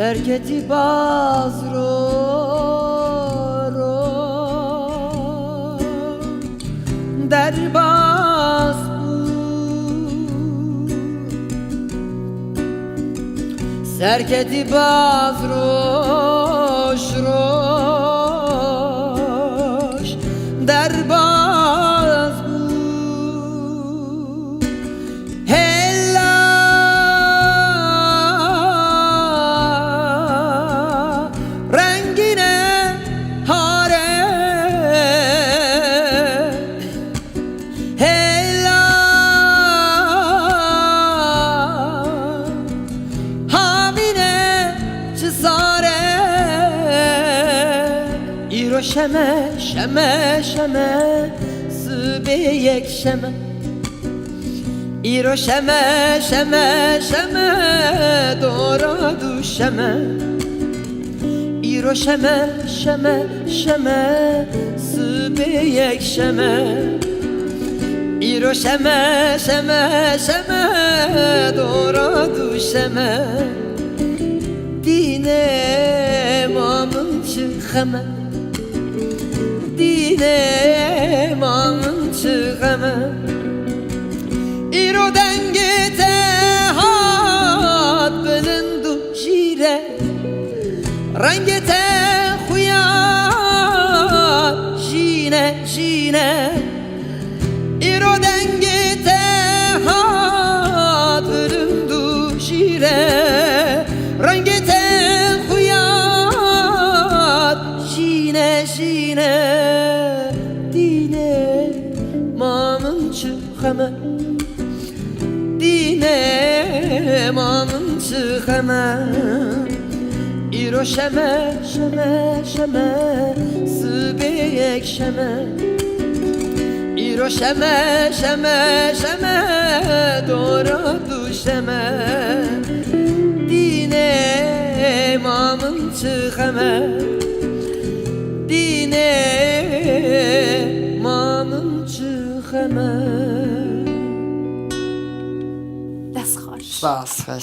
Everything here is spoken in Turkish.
Serketi bazro derbaz Serketi bazroş roş derbaz Hella rengine hare Hella İro şeme şeme şeme sıbeyek şeme İro şeme şeme şeme dora düşeme İro şeme şeme şeme sıbeyek şeme İro şeme şeme şeme dora düşeme Dine mamın çıkeme Dine mamın çıkeme İro dengete hat belindu jire Rengete huyat jine jine İro dengete hat belindu jire Rengete huyat jine jine Dine mamın çıkeme Dine mamın çıkeme İro şeme şeme şeme sıbeyek şeme İro şeme şeme şeme dora düşeme Dine mamın çıkeme Dine mamın çıkeme Das ist Was?